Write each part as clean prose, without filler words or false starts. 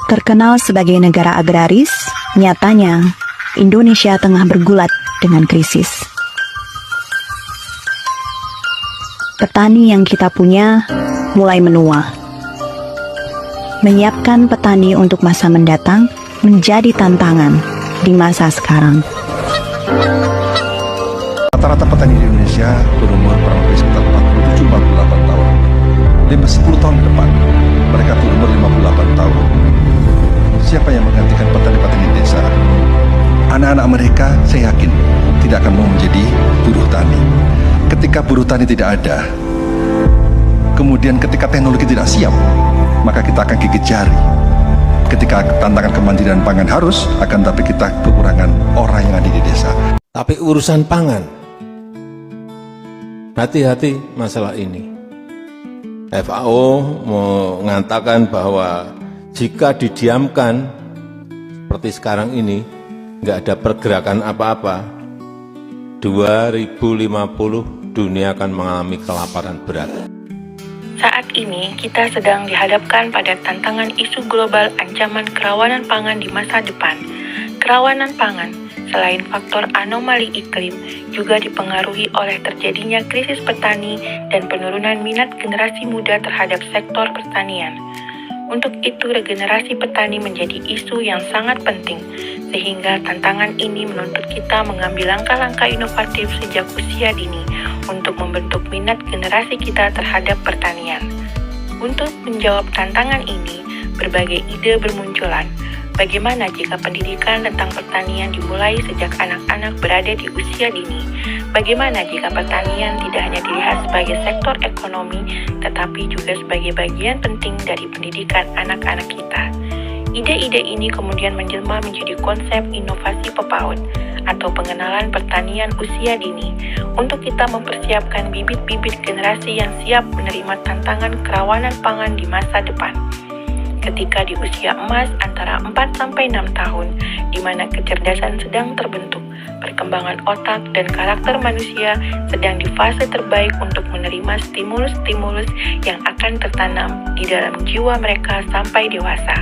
Terkenal sebagai negara agraris, nyatanya Indonesia tengah bergulat dengan krisis. Petani yang kita punya mulai menua. Menyiapkan petani untuk masa mendatang menjadi tantangan di masa sekarang. Rata-rata petani di Indonesia berumur kurang lebih sekitar 47-48 tahun. 10 tahun ke depan, mereka berumur 58 tahun. Siapa yang menggantikan petani-petani desa? Anak-anak mereka, saya yakin, tidak akan mau menjadi buruh tani. Ketika buruh tani tidak ada, kemudian ketika teknologi tidak siap, maka kita akan gigit jari. Ketika tantangan kemandirian pangan harus, akan tapi kita kekurangan orang yang ada di desa. Tapi urusan pangan, hati-hati masalah ini. FAO mengatakan bahwa jika didiamkan seperti sekarang ini, nggak ada pergerakan apa-apa, 2050 dunia akan mengalami kelaparan berat. Saat ini kita sedang dihadapkan pada tantangan isu global ancaman kerawanan pangan di masa depan. Kerawanan pangan, selain faktor anomali iklim, juga dipengaruhi oleh terjadinya krisis petani dan penurunan minat generasi muda terhadap sektor pertanian. Untuk itu, regenerasi petani menjadi isu yang sangat penting, sehingga tantangan ini menuntut kita mengambil langkah-langkah inovatif sejak usia dini untuk membentuk minat generasi kita terhadap pertanian. Untuk menjawab tantangan ini, berbagai ide bermunculan. Bagaimana jika pendidikan tentang pertanian dimulai sejak anak-anak berada di usia dini? Bagaimana jika pertanian tidak hanya dilihat sebagai sektor ekonomi, tetapi juga sebagai bagian penting dari pendidikan anak-anak kita? Ide-ide ini kemudian menjelma menjadi konsep inovasi PEPAUD atau pengenalan pertanian usia dini untuk kita mempersiapkan bibit-bibit generasi yang siap menerima tantangan kerawanan pangan di masa depan. Ketika di usia emas antara 4-6 tahun, di mana kecerdasan sedang terbentuk, perkembangan otak dan karakter manusia sedang di fase terbaik untuk menerima stimulus-stimulus yang akan tertanam di dalam jiwa mereka sampai dewasa.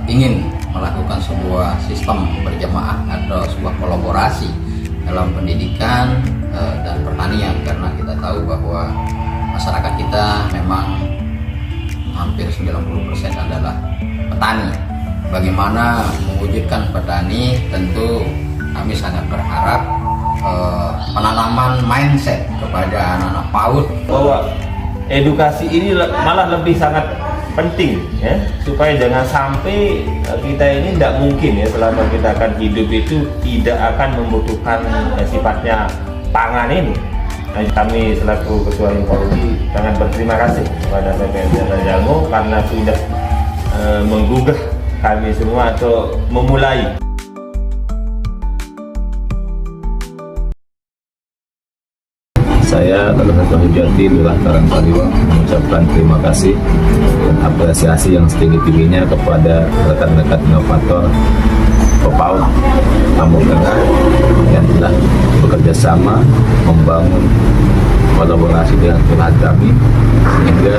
Ingin melakukan sebuah sistem berjamaah atau sebuah kolaborasi dalam pendidikan dan pertanian, karena kita tahu bahwa masyarakat kita memang hampir 90% adalah petani. Bagaimana mewujudkan petani, tentu kami sangat berharap penanaman mindset kepada anak-anak PAUD bahwa edukasi ini malah lebih sangat penting, ya, supaya jangan sampai kita ini tidak mungkin, ya, selama kita akan hidup itu tidak akan membutuhkan sifatnya pangan ini. Nah, kami selaku Ketua Himpunan sangat berterima kasih kepada PPNC Rajalmo karena sudah menggugah kami semua atau memulai. Saya Lalu Ketua Hujati Lurah Karangkaliwa mengucapkan terima kasih dan apresiasi yang setinggi-tingginya kepada rekan-rekan inovator PEPAUD Lampung Tengah yang telah bekerja sama membangun kolaborasi dengan Kelurahan kami, sehingga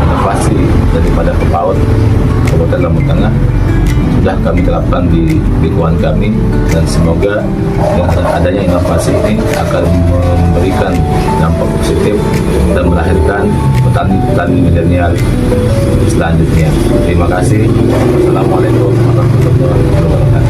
inovasi daripada PEPAUD Kabupaten Lampung Tengah sudah kami terapkan di lingkungan kami, dan semoga dengan adanya inovasi ini akan memberikan dampak positif dan melahirkan petani-petani milenial selanjutnya. Terima kasih. Wassalamualaikum warahmatullahi wabarakatuh.